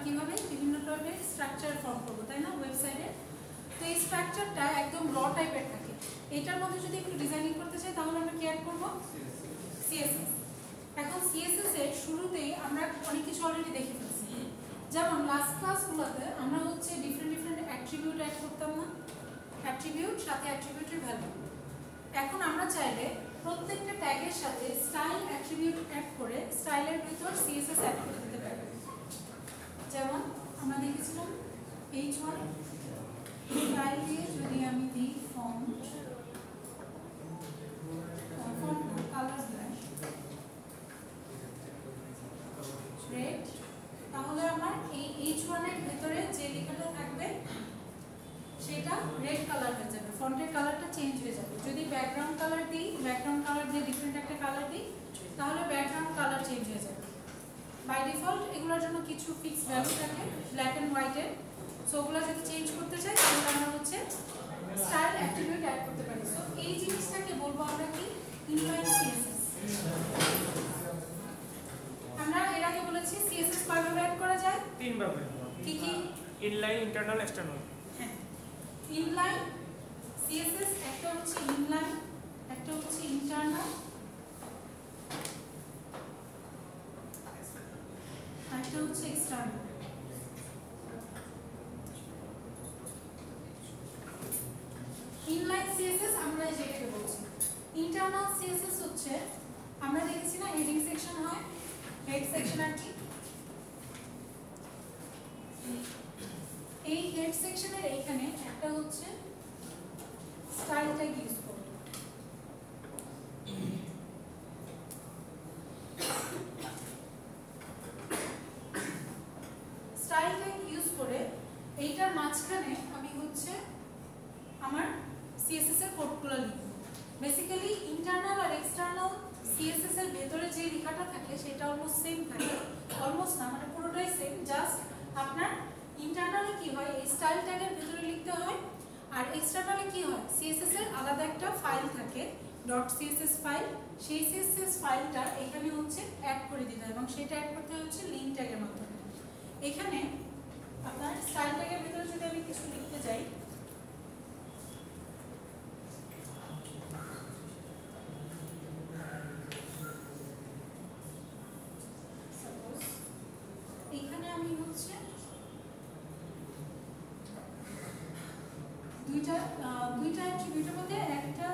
কিভাবে বিভিন্ন টাইপের স্ট্রাকচার ফর্ম করবো, তাই না, ওয়েবসাইটে। তো এই স্ট্রাকচারটা একদম র টাইপের থাকে। এটার মধ্যে যদি একটু ডিজাইনিং করতে চাই তাহলে আমরা কি অ্যাড করবো? সিএসএস। এখন সিএসএস এর শুরুতেই আমরা অনেক কিছু অলরেডি দেখে ফেলছি। যেমন লাস্ট ক্লাসগুলোতে আমরা হচ্ছে ডিফারেন্ট অ্যাট্রিবিউট অ্যাড করতাম না, অ্যাট্রিবিউট সাথে অ্যাট্রিবিউটের ভ্যালু। এখন আমরা চাইলে প্রত্যেকটা ট্যাগের সাথে স্টাইল অ্যাট্রিবিউট অ্যাড করে স্টাইলের ভিতর সিএসএস অ্যাড করে দিতে পারি। যেমন আমরা দেখেছিলাম H1 স্টাইল দিয়ে যদি আমি দিই ফন্ট কালার রেড, তাহলে আমার এই H1 এর ভিতরে যে লেখাটা থাকবে সেটা রেড কালার হয়ে যাবে, ফন্টের কালারটা চেঞ্জ হয়ে যাবে। যদি ব্যাকগ্রাউন্ড কালার দিই, ব্যাকগ্রাউন্ড কালার দিয়ে ডিফারেন্ট একটা কালার দিই, তাহলে ব্যাকগ্রাউন্ড কালার চেঞ্জ হয়ে যাবে। বাই ডিফল্ট এগুলোর জন্য কিছু ফিক্স ভ্যালু থাকে ব্ল্যাক অ্যান্ড হোয়াইটের, সো ওগুলো যদি চেঞ্জ করতে চাই তাহলে আমরা হচ্ছে স্টাইল অ্যাট্রিবিউট অ্যাড করতে পারি। সো এই জিনিসটাকে বলবো আমরা কি? Inline CSS. আমরা এর আগে বলেছি সিএসএস কয়ভাবে অ্যাড করা যায়? তিনভাবে। কি কি? Inline, internal, external. হ্যাঁ, ইনলাইন সিএসএস একটা হচ্ছে ইনলাইন, একটা হচ্ছে ইন্টারনাল, একটা হচ্ছে এক্সটার্নাল। ইনলাইন সিএসএস আমরা যেটাকে বলছি। ইন্টারনাল সিএসএস হচ্ছে আমরা দেখেছি না হেডিং সেকশন হয়, হেড সেকশন আর কি, এই হেড সেকশনের এইখানে একটা হচ্ছে স্টাইল ট্যাগ ইউজ করব। স্টাইল ট্যাগ ইউজ করে এইটার মাঝখানে আমি হচ্ছে আমার সিএসএস এর কোডগুলো লিখব। বেসিক্যালি ইন্টারনাল আর এক্সটার্নাল সিএসএস এর ভেতরে যে লেখাটা থাকে সেটা অলমোস্ট সেম থাকে, অলমোস্ট না মানে পুরোটাই সেম, জাস্ট আপনার ইন্টারনালে কি হয় এই স্টাইল ট্যাগের ভিতরে লিখতে হয়, আর এক্সটার্নালে কি হয় সিএসএস এর আলাদা একটা ফাইল থাকে .css ফাইল, সেই সিএসএস ফাইলটা এখানে হচ্ছে অ্যাড করে দিতে হয় এবং সেটা অ্যাড করতে হচ্ছে লিঙ্ক ট্যাগের মাধ্যমে। এখানে আপনার স্টাইল ট্যাগের ভিতরে যদি আমি কিছু লিখতে যাই, এখানে আমি হচ্ছে দুইটা অ্যাট্রিবিউটের মধ্যে একটা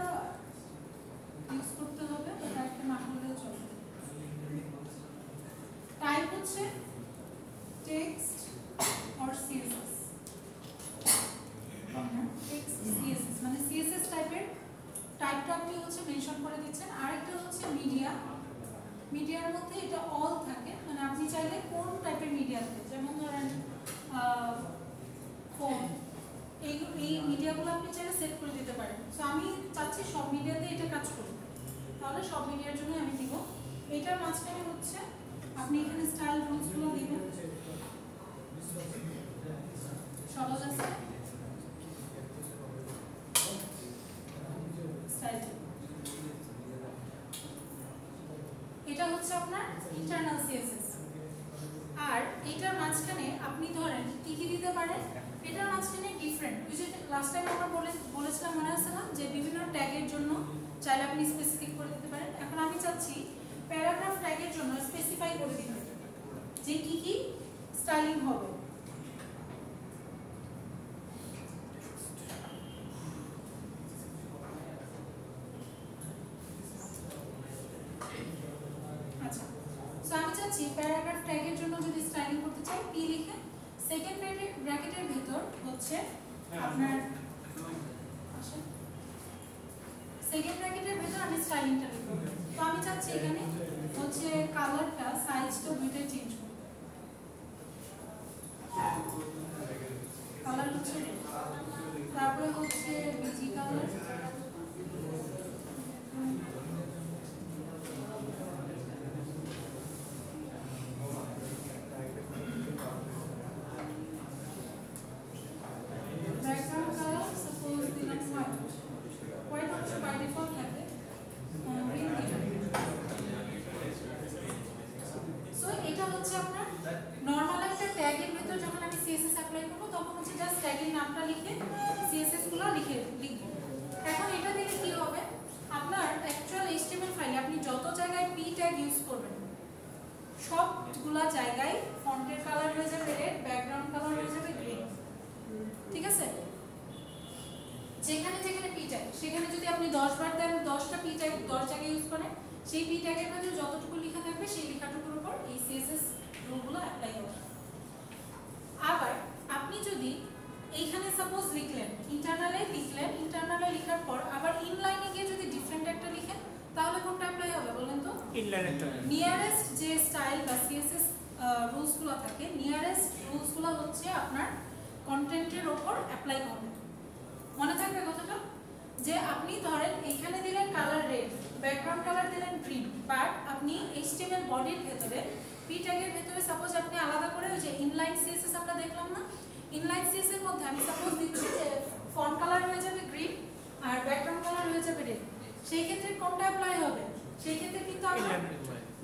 ইউজ করতে হবে, এটা একটা না হলেও চলবে। টাইপ হচ্ছে text or CSS, text CSS মানে সিএসএস টাইপের টাইপটা আপনি হচ্ছে মেনশন করে দিচ্ছেন। আরেকটা হচ্ছে মিডিয়া, মিডিয়ার মধ্যে এটা অল থাকে, মানে আপনি চাইলে কোন টাইপের মিডিয়া থাকে, যেমন ধরেন ফোন, এই মিডিয়াগুলো আপনি চাইলে সেট করে দিতে পারেন। সো আমি চাচ্ছি সব মিডিয়াতে এটা কাজ করবে, তাহলে সব মিডিয়ার জন্য আমি দিব। এটার মাঝখানে হচ্ছে আপনি এখানে স্টাইল রুলসগুলো দিবেন, সহজ আছে স্টাইল। এটা হচ্ছে আপনার ইন্টারনাল সিএসএস। আর এটার মাঝখানে আপনি ধরেন কি কি দিতে পারেন, এটার মাঝখানে ডিফারেন্ট, ওই যে লাস্ট টাইম আমরা বলেছিলাম মনে আছে না যে বিভিন্ন ট্যাগের জন্য চাইলে আপনি স্পেসিফিক করে দিতে পারেন। এখন আমি চাচ্ছি প্যারাগ্রাফ ট্যাগের জন্য স্পেসিফাই করে দিতে যে কি কি স্টাইলিং হবে। আচ্ছা, সো আমি চাচ্ছি প্যারাগ্রাফ ট্যাগের জন্য যদি স্টাইলিং করতে চাই পি লিখে সেকেন্ড ব্র্যাকেটের ভিতর হচ্ছে আপনার সেকেন্ড ব্র্যাকেটের ভিতর আমি স্টাইলিংটা লিখব। তো আমি চাচ্ছি এখানে হচ্ছে কালারটা সাইজটা দুইটাই চেঞ্জ করতে, কালার হচ্ছে তারপরে হচ্ছে বিজি কালার, তখন হচ্ছে জাস্ট ট্যাগের নামটা লিখে সিএসএস গুলো লিখবেন। এখন এটা দিলে কি হবে, আপনার অ্যাকচুয়াল এইচটিএমএল ফাইলে আপনি যত জায়গায় পি ট্যাগ ইউজ করবেন সবগুলা জায়গায় ফন্টের কালার হয়ে যাবে রেড, ব্যাকগ্রাউন্ড কালার হয়ে যাবে গ্রিন। ঠিক আছে, যেখানে যেখানে পি ট্যাগ সেখানে যদি আপনি 10 বার দেন 10টা পি ট্যাগ 10 জায়গায় ইউজ করেন, সেই পি ট্যাগের মধ্যে যতটুকু লেখা থাকবে সেই লেখাটুকুর উপর এই সিএসএস রুলগুলো অ্যাপ্লাই হবে। আবার আপনি যদি এইখানে সাপোজ লিখলেন ইন্টারনালে লেখার পর আবার ইনলাইনে গিয়ে যদি ডিফারেন্ট একটা লিখেন তাহলে কোনটা অ্যাপ্লাই হবে বলেন তো? ইনলাইনটা। নিয়ারেস্ট যে স্টাইল বা সিএসএস রুলসগুলো থাকে, নিয়ারেস্ট রুলসগুলো হচ্ছে আপনার কন্টেন্টের উপর অ্যাপ্লাই হবে। মনে থাকবে কথাটা, যে আপনি ধরেন এখানে দিলেন কালার রেড, ব্যাকগ্রাউন্ড কালার দিলেন গ্রিন, বাট আপনি এইচটিএমএল বডির ভেতরে পি ট্যাগের ভেতরে সাপোজ আপনি আলাদা করে ওই যে ইনলাইন সিএসএস আমরা দেখলাম না, ইনলাইন সিএসএস এর মধ্যে আমি সাপোজ দিচ্ছি যে ফন্ট কালার হয়ে যাবে গ্রিন আর ব্যাকগ্রাউন্ড কালার হয়ে যাবে রেড, সেই ক্ষেত্রে কোনটা অ্যাপ্লাই হবে? সেই ক্ষেত্রে কিন্তু আমরা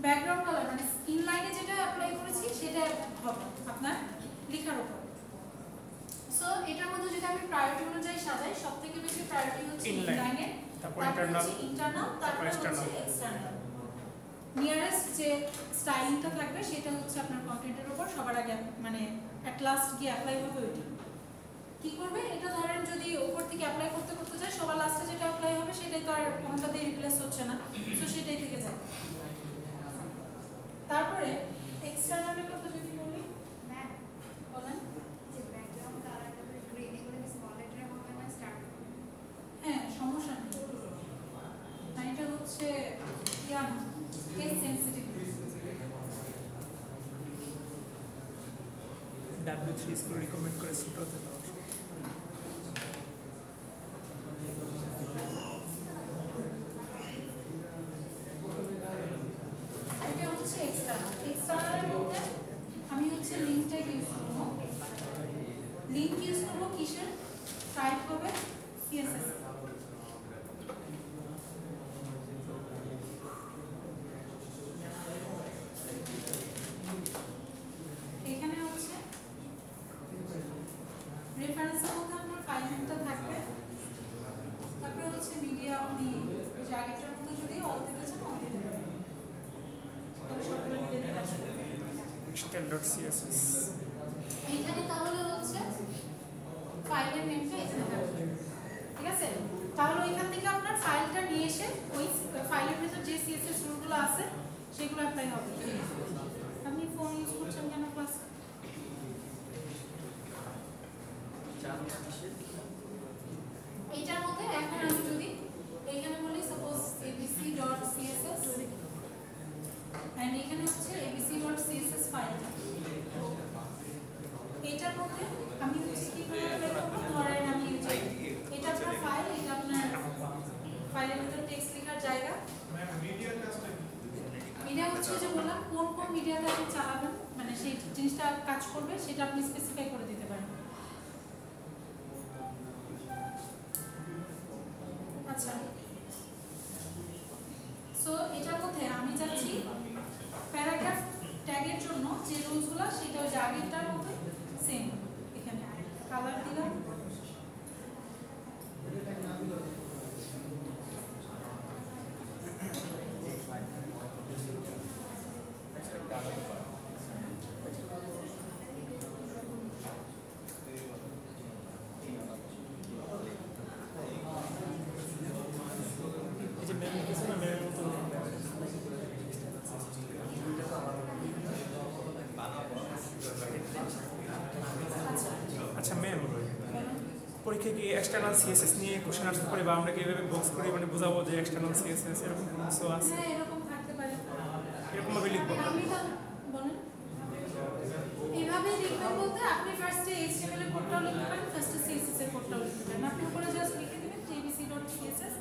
ব্যাকগ্রাউন্ড কালার মানে ইনলাইনে যেটা অ্যাপ্লাই করেছি সেটা হবে আপনার লেখার উপর। সো এটার মধ্যে যদি আমি প্রায়োরিটি অনুযায়ী সাজাই, সবথেকে বেশি প্রায়োরিটি হচ্ছে ইনলাইনে, তারপর ইন্টারনাল, তারপর হচ্ছে এক্সটার্নাল। নিয়ারেস্ট যে স্টাইলিংটা থাকবে সেটা হচ্ছে আপনার কন্টেন্টের উপর সবার আগে মানে অ্যাট লাস্ট গিয়ে অ্যাপ্লাই হবে ওইটা। কি করবে এটা ধরেন যদি উপর থেকে অ্যাপ্লাই করতে করতে যায় সবার লাস্টে যেটা অ্যাপ্লাই হবে সেটাই তো আর কোনটা দিয়ে রিপ্লেস হচ্ছে না, সো সেটাই থেকে যায়। তারপরে এক্সটার্নালের কথা যদি বলি, বলেন হ্যাঁ সমস্যা নেই, এটা হচ্ছে case sensitive. W3 school recommend করে ছোট হতে দাও। এটা হচ্ছে এক্সটার্নাল। এক্সটার্নালের মধ্যে আমি হচ্ছে লিংক ট্যাগ ইউজ করব। লিংক ইউজ করব কিসের? টাইপ হবে সিএসএস। এখানে হচ্ছে রেফারেন্সের মধ্যে আপনার ফাইল নেমটা থাকবে, তারপরে হচ্ছে মিডিয়া আপনি জায়গাটার মধ্যে যদি অল দিতে চান অল দিতে পারেন। external.css এইখানে তাহলে হচ্ছে ফাইলের নেমটা এখানে থাকবে। ঠিক আছে, তাহলে ওইখান থেকে আপনার ফাইলটা নিয়ে এসে ওই ফাইলের ভিতর যে সিএসএস রুলগুলো আছে সেগুলো অ্যাপ্লাই হবে। আপনি ফোন ইউজ করছেন কেন ক্লাসে? এইটার মধ্যে এখন আমি যদি এইখানে বলি সাপোজ abc.css এন্ড এখানে হচ্ছে abc.css ফাইল, এটার মধ্যে আমি হচ্ছে কি করে অ্যাপ্লাই করব? ধরেন আমি এটা আপনার ফাইল, এটা আপনার ফাইলের ভিতর টেক্সট লেখার জায়গা। মিডিয়া হচ্ছে যে বললাম কোন কোন মিডিয়াতে আপনি চালাবেন, মানে সেই জিনিসটা কাজ করবে সেটা আপনি স্পেসিফাই করে দিতে পারেন। আচ্ছা, সো এটার মধ্যে আমি চাচ্ছি প্যারাগ্রাফ ট্যাগের জন্য যে রুলসগুলো সেটা ওই আগেরটার মধ্যে সেম। এখানে কালার দিলাম, আচ্ছা ম্যাম, পরীক্ষায় কি এক্সটার্নাল সিএসএস নিয়ে কোশ্চেন আসতে পারে বা আমরা কি এভাবে বক্স করে মানে বোঝাবো যে এক্সটার্নাল সিএসএস এরকম কিছু আছে? হ্যাঁ এরকম থাকতে পারে, এরকম ভাবে লিখবো। আপনি বলেন এইভাবে লিখবেন বলতে আপনি ফার্স্টে এইচটিএমএল এর কোডটাও লিখতে পারেন, ফার্স্টে সিএসএস এর কোডটাও লিখতে পারেন। আপনি উপরে জাস্ট লিখে দিবেন abc.css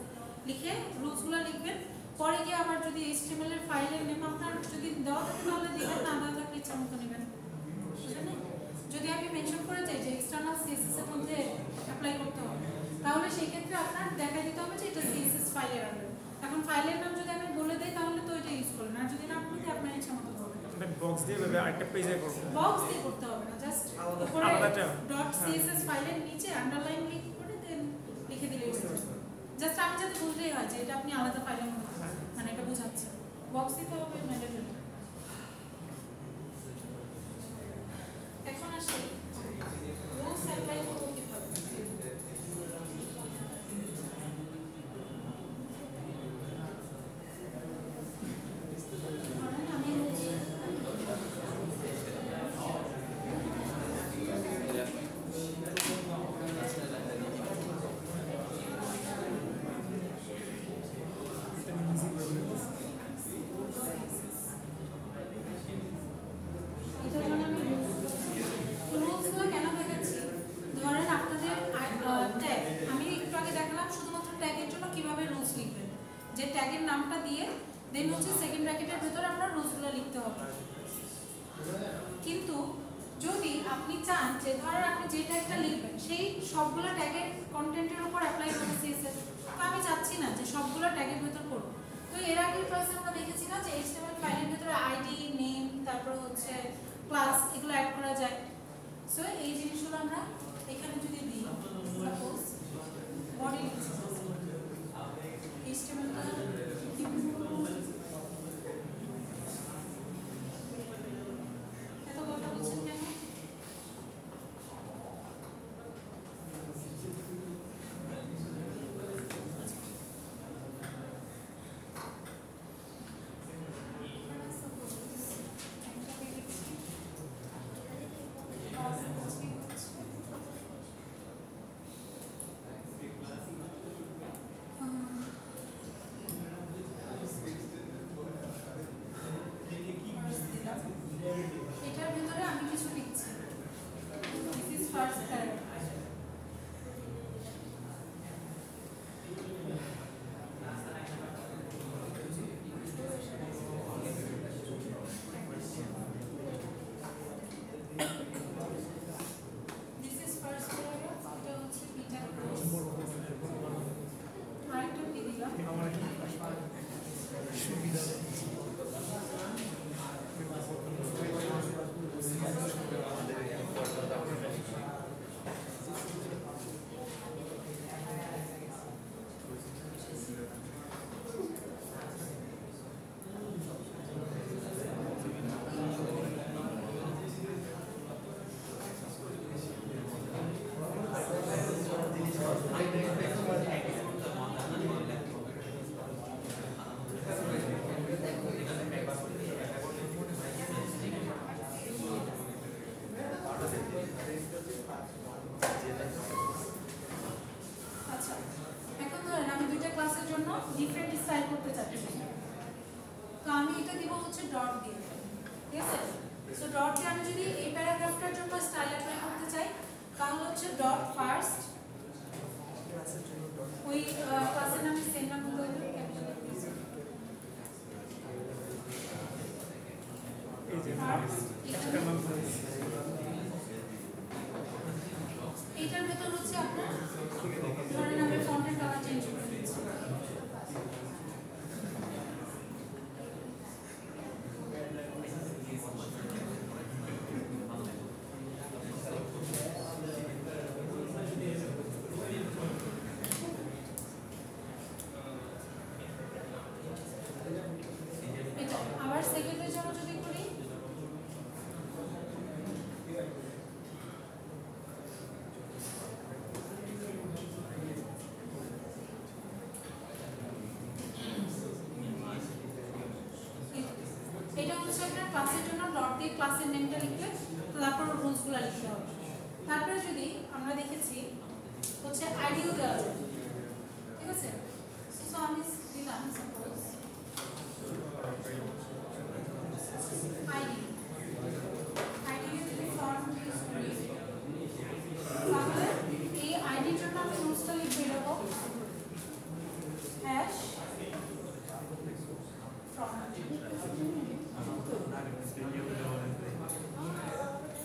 লিখে রুলসগুলো লিখবেন, পরে গিয়ে আবার যদি এইচটিএমএল এর ফাইলের নেম আপনার যদি দেওয়া থাকে তাহলে দিবেন, না দেওয়া থাকলে ইচ্ছা মতো নেবেন। বুঝলেন? যদি আমি মেনশন করে যাই যে এক্সটার্নাল সিএসএস এর মধ্যে অ্যাপ্লাই করতে হবে, তাহলে সেই ক্ষেত্রে আপনার দেখা দিতে হবে যে এটা সিএসএস ফাইলের আন্ডারে। এখন ফাইলের নাম যদি আমি বলে দেই তাহলে তো এটা ইউজ করবেন, আর যদি না বলে দিই আপনার ইচ্ছা মতো করবেন। বক্স দিয়ে ভাবে আরেকটা পেজে করব। বক্স দিয়ে করতে হবে না, জাস্ট উপরে আলাদাটা ডট ডট সিএসএস ফাইলের নিচে আন্ডারলাইন ক্লিক করে দেন লিখে দিলেই হয়ে যাবে। জাস্ট আমি যাতে বুঝলেই হয় যে এটা আপনি আলাদা ফাইলের মধ্যে মানে এটা বোঝাচ্ছে। বক্স দিতে হবে ম্যান্ডেটরি। এখন আসি রুলস অ্যাপ্লাই করব কিভাবে। যে ট্যাগের নামটা দিয়ে দেন হচ্ছে সেকেন্ড ব্র্যাকেটের ভিতরে আপনার রুলসগুলো লিখতে হবে। কিন্তু যদি আপনি চান যে ধরেন আপনি যে ট্যাগটা লিখবেন সেই সবগুলো ট্যাগের কন্টেন্টের উপর অ্যাপ্লাই করতে সিএসএস, তো আমি চাচ্ছি না যে সবগুলো ট্যাগের ভিতর করব। তো এর আগের ক্লাসে আমরা দেখেছি না যে এইচটিএমএল ফাইলের ভিতরে আইডি, নেম, তারপর হচ্ছে ক্লাস এগুলো অ্যাড করা যায়। সো এই জিনিসগুলো আমরা এখানে যদি দিই, সাপোজ বডি লিখছি HTML এত কথা বলছেন কেন? এটার ভিতরে আমি কিছু লিখছি। This is first paragraph. This is first paragraph. এটা হচ্ছে বিটা কোর্স। আরেকটা কি দিলাম? সুবিধা আচ্ছা, এখন ধরেন আমি দুইটা ক্লাসের জন্য ডিফারেন্ট স্টাইল করতে চাচ্ছি। তো আমি এটা দিব হচ্ছে ডট দিয়ে, ঠিক আছে? সো ডট দিয়ে আমি যদি এই প্যারাগ্রাফটার জন্য স্টাইল অ্যাপ্লাই করতে চাই তাহলে হচ্ছে ডট ফার্স্ট, ওই ক্লাসের নামে সেম নাম বলে এইটার ভেতর হচ্ছে আপনার ধরেন আমি ফন্টের কালার চেঞ্জ করে দিচ্ছি। এটা আবার সেকেন্ডের জন্য যদি করি এটা হচ্ছে আপনার ক্লাসের জন্য ডট দিয়ে ক্লাসের নেমটা লিখলে তারপর রুলসগুলো লিখতে হবে। তারপরে যদি আমরা দেখেছি হচ্ছে আইডিও দেওয়া যায়, ঠিক আছে? সো আমি দিলাম সাপোজ আইডি, আইডি যদি ফর্ম ইউজ করি তাহলে এই আইডির জন্য আমি রুলসটা লিখে দেব হ্যাশ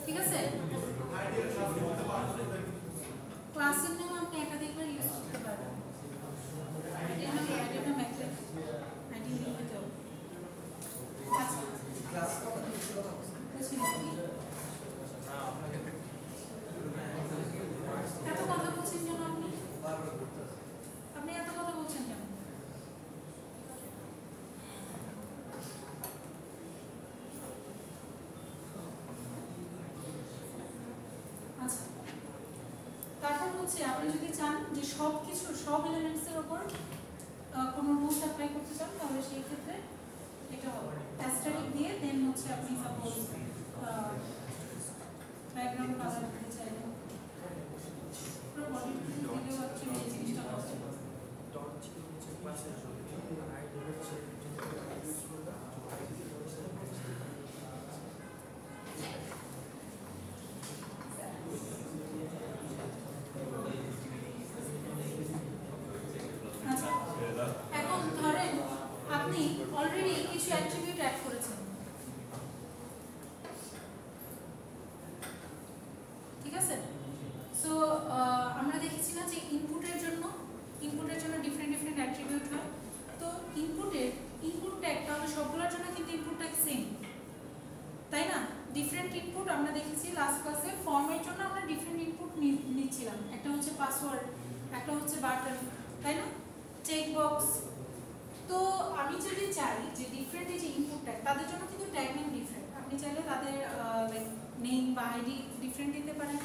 ঠিক আছে? ক্লাসের নাম আপনি একাধিকবার ইউজ করতে পারবেন। আইডির নাম একটা আইডি লিখে দাও। আচ্ছা ক্লাস কত বুঝি নাকি আচ্ছা, তারপর হচ্ছে আপনি যদি চান যে সব এলিমেন্টসের উপর কোনো রুলস অ্যাপ্লাই করতে চান তাহলে সেই ক্ষেত্রে এটা হবে অ্যাস্টারিক দিয়ে দেন হচ্ছে আপনি সাপোজ ব্যাকগ্রাউন্ড কালার দিতে চাইলেন পুরো বডি দিলেও অ্যাকচুয়ালি এই জিনিসটা হবে। এখন ধরেন আপনি অলরেডি কিছু অ্যাট্রিবিউট অ্যাড করেছেন, ঠিক আছে? সো আমরা দেখেছি না যে ইনপুটের জন্য ডিফারেন্ট অ্যাট্রিবিউট হয়। তো ইনপুট ট্যাগ তাহলে সবগুলোর জন্য কিন্তু ইনপুট ট্যাগ সেম, তাই না? ডিফারেন্ট ইনপুট আমরা দেখেছি লাস্ট ক্লাসে। ফর্মের জন্য আমরা ডিফারেন্ট ইনপুট নিচ্ছিলাম, একটা হচ্ছে পাসওয়ার্ড, একটা হচ্ছে বাটন, তাই না? Check box. তো আমি যদি চাই যে ডিফারেন্ট এই যে ইনপুট ট্যাগ তাদের জন্য কিন্তু ট্যাগ নেম ডিফারেন্ট, আপনি চাইলে তাদের লাইক নেম বা আইডি ডিফারেন্ট দিতে পারেন।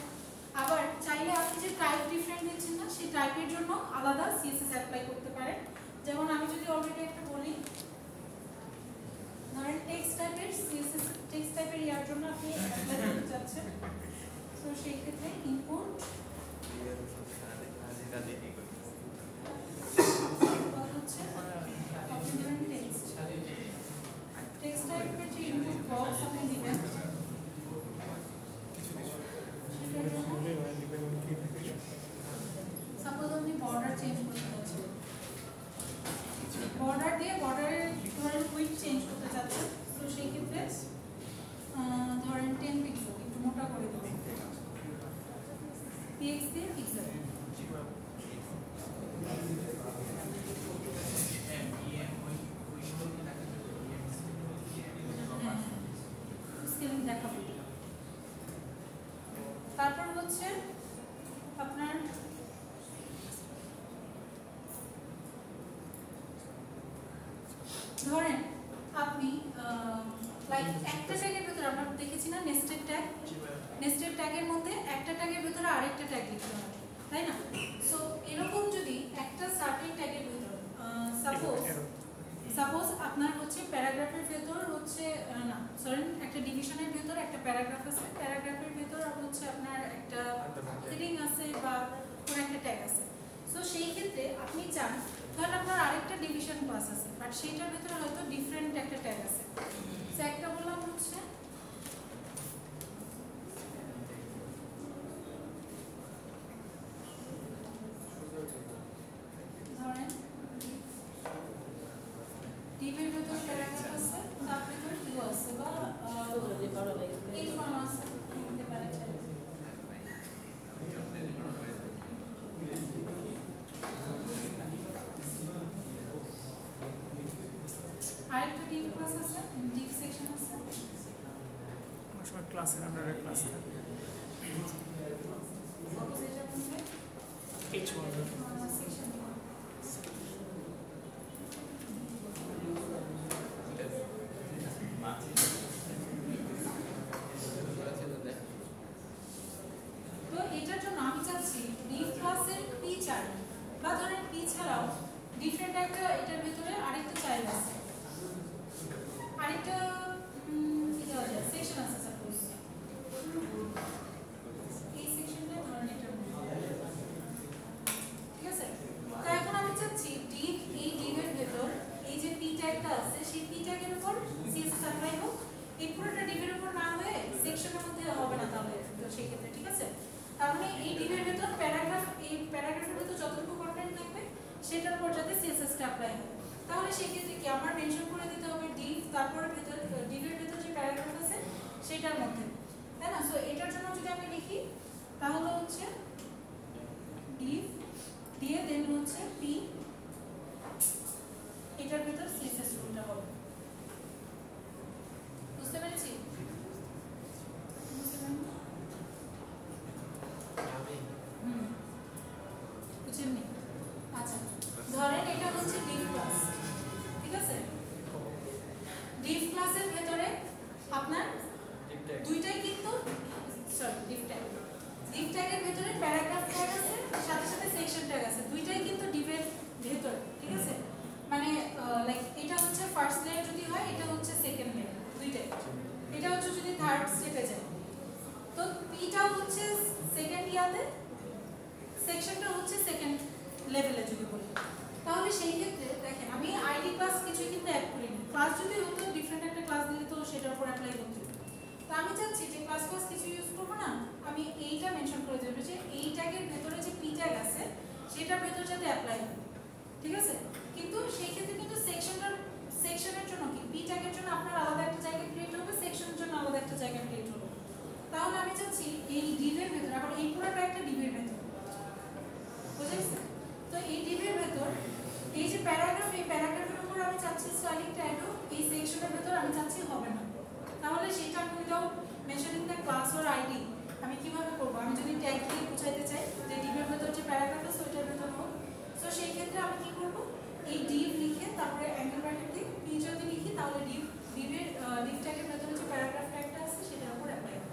আবার চাইলে আপনি যে টাইপ ডিফারেন্ট দিচ্ছেন না সেই টাইপের জন্য আলাদা সিএসএস অ্যাপ্লাই করতে পারেন। যেমন আমি যদি অলরেডি একটা বলি, ধরেন টেক্সট টাইপের সিএসএস, টেক্সট টাইপের ইয়ার জন্য আপনি অ্যাপ্লাই করতে চাচ্ছেন, তো সেই ক্ষেত্রে ইনপুট হচ্ছে আপনি ধরেন টেক্সট টাইপের যে ইনপুট বক্স আপনি দিবেন সেটার জন্য সাপোজ আপনি বর্ডার চেঞ্জ করতে চাচ্ছেন, বর্ডার দিয়ে বর্ডারের ধরেন উইডথ চেঞ্জ করতে চাচ্ছেন, তো সেই ক্ষেত্রে ধরেন 10 পিক্সেল একটু মোটা করে দেবেন, পিএক্স দিয়ে পিক্সেল। দেখাবো। তারপর হচ্ছে আপনার ধরেন আপনি লাইক একটা ট্যাগের ভিতরে আমরা দেখেছি না নেস্টেড ট্যাগ, নেস্টেড ট্যাগের মধ্যে একটা ট্যাগের ভিতরে আরেকটা ট্যাগ লিখতে হবে, তাই না? সো এরকম যদি একটা সার্টেন ট্যাগের ভিতরে সাপোজ আপনার হচ্ছে প্যারাগ্রাফের ভেতর হচ্ছে না সরি একটা ডিভিশনের ভেতর একটা প্যারাগ্রাফ আছে, প্যারাগ্রাফের ভেতর হচ্ছে আপনার একটা হেডিং আছে বা কোনো একটা ট্যাগ আছে। সো সেই ক্ষেত্রে আপনি চান ধরেন আপনার আরেকটা ডিভিশন ক্লাস আছে বাট সেইটার ভেতরে হয়তো ডিফারেন্ট একটা ট্যাগ আছে। সো একটা বললাম হচ্ছে ধরেন ডিভের ভেতর প্যারাগ্রাফ আছে, তার ভেতর কি আছে বা এই ফর্ম আছে হতে পারে। আরেকটা ডিপ ক্লাস আছে, ডিপ সেকশন আছে, সময় ক্লাসের আন্ডারে ক্লাস থাকে সাপোজ এটা বলতে H1 সেকশন তো এটার জন্য আমি চাচ্ছি ডিপ ক্লাসের পি চাইল্ড বা ধরেন পি ছাড়াও ডিফারেন্ট একটা এটার ভিতরে আরেকটা চাইল্ড আছে, আরেকটা কি দেওয়া যায় সেকশন আছে সাপোজ এই সেকশনটা ধরেন এটার মধ্যে, ঠিক আছে? তো এখন আমি চাচ্ছি ডিপ এই ডিপের ভেতর এই যে পি ট্যাগটা আছে সেই পি ট্যাগের উপর সিএসএস অ্যাপ্লাই হোক, এই পুরোটা ডিপের উপর না হয়ে সেকশনের মধ্যে হবে না তাহলে, তো সেই ক্ষেত্রে ঠিক আছে। তার মানে এই ডিপের ভেতর প্যারাগ্রাফ, এই প্যারাগ্রাফের ভেতর যতটুকু কন্টেন্ট থাকবে সেটার উপর যাতে সিএসএসটা অ্যাপ্লাই হয়, তাহলে সেই ক্ষেত্রে কি আমার মেনশন করে দিতে হবে ডিপ, তারপরে ভেতর ডিপের ভেতর যে প্যারাগ্রাফ আছে সেটার মধ্যে, তাই না? সো এটার জন্য যদি আমি লিখি তাহলে হচ্ছে ডিপ দিয়ে দেন হচ্ছে পি, এটার ভেতর সিএসএস রুলটা হবে। বুঝতে পেরেছি? বুঝেননি? আচ্ছা ধরেন এটা হচ্ছে ডিপ ক্লাস, ঠিক আছে? ডিপ ক্লাসের ভেতরে আপনার দুইটাই কিন্তু সরি ডিপ ট্যাগ আলাদা, সেকশনটা হচ্ছে সেকেন্ড লেভেলে যদি বলি। তাহলে সেই ক্ষেত্রে দেখেন আমি আইডি ক্লাস কিছু কিন্তু অ্যাড করিনি। ক্লাস যদি হতো ডিফারেন্ট একটা ক্লাস দিলে তো সেটার উপর অ্যাপ্লাই করতে। তো আমি চাচ্ছি যে ক্লাস কিছু ইউজ করবো না, আমি এইটা মেনশন করে দেবো যে এই ট্যাগের ভেতরে যে পি ট্যাগ আছে সেটার ভেতর যাতে অ্যাপ্লাই হয়, ঠিক আছে। কিন্তু সেই ক্ষেত্রে কিন্তু সেকশনের জন্য কি পি ট্যাগের জন্য আপনার আলাদা একটা জায়গা ক্রিয়েট হবে, সেকশনের জন্য আলাদা একটা জায়গা ক্রিয়েট হবে। তাহলে আমি চাচ্ছি এই ডিভের ভেতর, আবার এই পুরোটা একটা ডিভের ভেতর, বুঝেছে? তো এই ডিভের ভেতর এই যে প্যারাগ্রাফ, এই প্যারাগ্রাফের উপর আমি চাচ্ছি স্টাইলিং ট্যাগও এই সেকশনের ভেতর আমি চাচ্ছি হবে না। তাহলে সেটা আমি without mentioning the class or ID আমি কিভাবে করবো? আমি যদি ট্যাগ দিয়ে বুঝাইতে চাই যে ডিভের ভেতর যে প্যারাগ্রাফ আছে ওইটার ভেতর হোক, তো সেই ক্ষেত্রে আমি কি করবো? এই ডিভ লিখে তারপরে অ্যাঙ্গেল ব্র্যাকেট দিয়ে পি যদি লিখি তাহলে ডিভ ট্যাগের ভেতরে যে প্যারাগ্রাফ ট্যাগটা আছে সেটার উপর অ্যাপ্লাই হবে।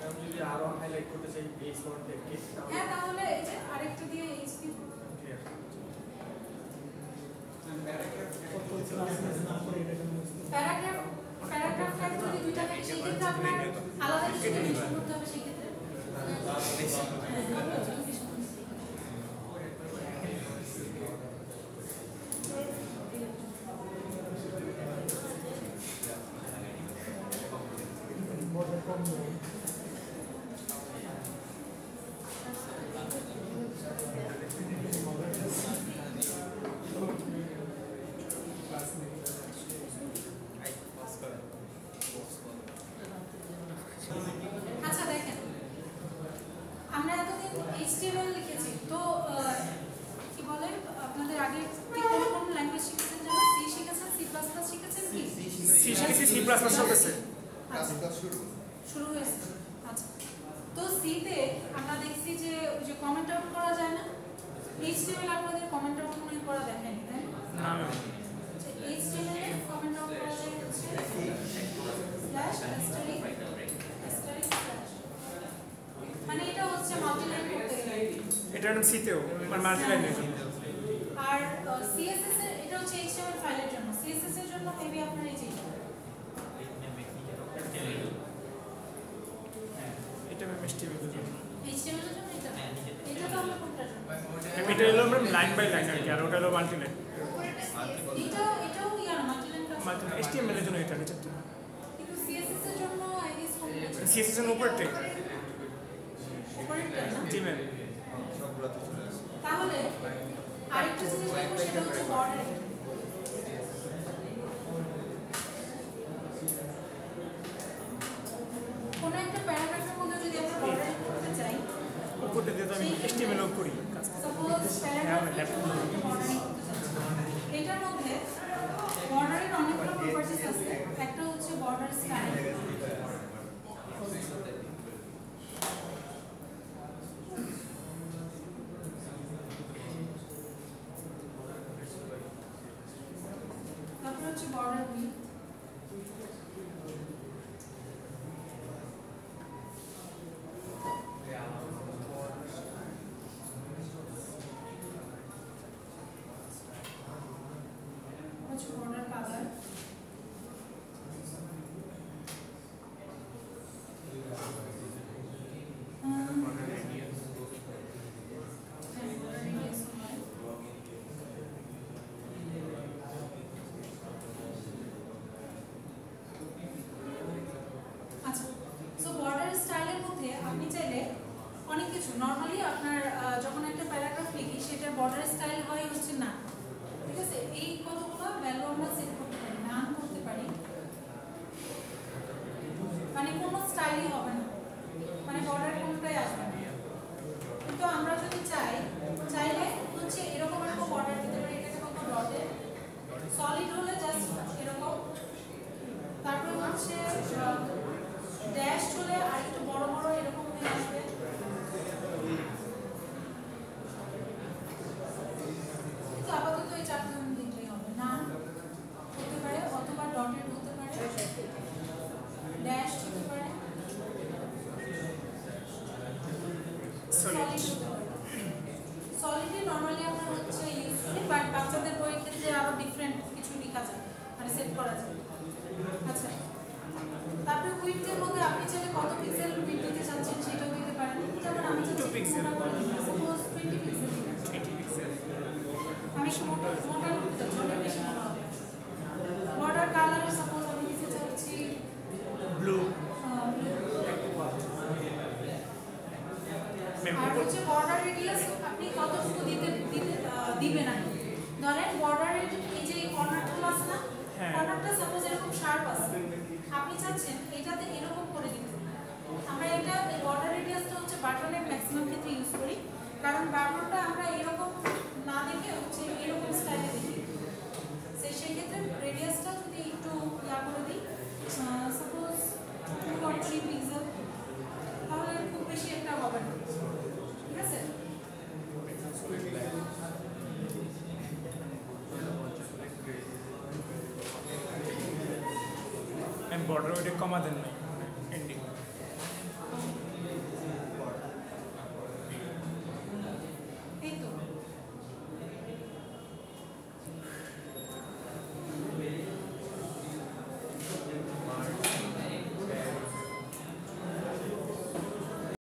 আমি যদি আরো হাইলাইট করতে চাই বেস ফর ট্যাগকে, হ্যাঁ তাহলে এই যে আরেকটা দিয়ে এইচ দিব। প্যারাগ্রাফ ট্যাগ যদি দুইটা থাকে সেই ক্ষেত্রে আপনার আলাদা কিছু মেনশন করতে হবে সেই ক্ষেত্রে। আচ্ছা দেখেন আমরা এতদিন HTML লিখেছি, তো কি বলে আপনাদের আগে কোন ল্যাঙ্গুয়েজ শিখেছেন জানো? সি শিখেছেন, সি প্লাস প্লাস শিখেছেন কি? সি শিখেছি, সি প্লাস প্লাস চলতেছে। আচ্ছা শুরু হয়েছে। আচ্ছা তো সিতে আমরা দেখছি যে ওই যে কমেন্ট আউট করা যায় না, HTML আপনাদের কমেন্ট আউট মনে করা দেখায়নি তাই না? না HTML এ কমেন্ট আউট করা যায় হচ্ছে স্ল্যাশ asterisk স্ল্যাশ, মানে এটা হচ্ছে মাল্টিলাইন করতে গেলে, এটা নাম সিতেও মানে মাল্টিলাইনের জন্য। আর CSS এর এটা হচ্ছে HTML ফাইলের জন্য, CSS এর জন্য মেবি আপনার এই যে এটা আমি HTML এর জন্য। HTML এর জন্য এটা তো আমরা কোনটার জন্য? এটা হলো লাইন বাই লাইন আর কি, আর ওটা হলো মাল্টিলাইন। এটাও ইয়ার মাল্টিলাইন কাজ, মাল্টিলাইন HTML এর জন্য এটা নিচেরটা, কিন্তু CSS এর জন্য আই গেস কোনটা? CSS এর উপরটা উপরেরটা না? জি ম্যাম। তাহলে আরেকটা জিনিস দেখো সেটা হচ্ছে বর্ডার। কোনো একটা প্যারাগ্রাফের মধ্যে যদি আমরা বর্ডারিং করতে চাই, উপরটা দিয়ে তো আমি HTML ও করি। সাপোজ প্যারাগ্রাফের মধ্যে বর্ডারিং করতে চাচ্ছি, এটার মধ্যে বর্ডারের অনেকগুলো প্রপার্টিজ আছে। একটা হচ্ছে বর্ডার স্টাইল, তারপর হচ্ছে বর্ডার উইথ, হচ্ছে বর্ডার কালার, আচ্ছা। সো বর্ডার স্টাইলের মধ্যে আপনি চাইলে অনেক কিছু, নর্মালি আপনার যখন একটা প্যারাগ্রাফ লিখি সেটার বর্ডার স্টাইল হয় হচ্ছে না, ঠিক আছে। এই কতগুলো ভ্যালু আমরা সেট করতে পারি, নাম করতে পারি, মানে কোনো স্টাইলই হবে না, মানে বর্ডার কোনটাই আসবে না। কিন্তু আমরা যদি চাইলে হচ্ছে এরকম এরকম বর্ডার দিতে পারি, এটাকে বলবো ডটেড, সলিড হলে জাস্ট এরকম, তারপর হচ্ছে ড্যাশ হলে আর একটু বড় বড় এরকম হয়ে আসবে, কিন্তু আপাতত এই চারটে দিতেই হবে, নাম হতে পারে অথবা ডটেড হতে পারে, ড্যাশ হতে পারে, সলিড হতে পারে। সলিডে নর্মালি আমরা হচ্ছে ইউজ করি, বাট বাচ্চাদের বইয়ের ক্ষেত্রে আরো ডিফারেন্ট কিছু লেখা যায়, মানে সেট করা যায়। আচ্ছা তারপরে উইডথের মধ্যে আপনি চাইলে কত পিক্সেল উইডথ দিতে চাচ্ছেন সেটাও দিতে পারেন, যেমন আমি চাচ্ছি পিক্সেল সাপোজ 20 পিক্সেল 20 পিক্সেল আমি একটু মোটা করতে চাচ্ছি, অনেক বেশি মোটা হবে। বর্ডার কালার সাপোজ আমি দিতে চাচ্ছি ব্লু আর হচ্ছে বর্ডার রেডিয়াস আপনি কতটুকু দিবেন আর কি। ধরেন বর্ডারের এই যে কর্নারগুলো আছে না, হ্যাঁ। কর্নারটা সাপোজ এরকম শার্প আছে, আপনি চাচ্ছেন এটাতে এরকম করে দিতে। আমরা এটা এই বর্ডার রেডিয়াসটা হচ্ছে বাটনের ম্যাক্সিমাম ক্ষেত্রে ইউজ করি, কারণ বাটনটা আমরা এরকম না দেখে হচ্ছে এরকম স্টাইলে দেখি। সেই ক্ষেত্রে রেডিয়াসটা যদি একটু ইয়া করে দিই, সাপোজ 2.3 পিক্সেল, তাহলে খুব বেশি একটা হবে না, ঠিক আছে? বর্ডার ওইটা কমা দেন নাই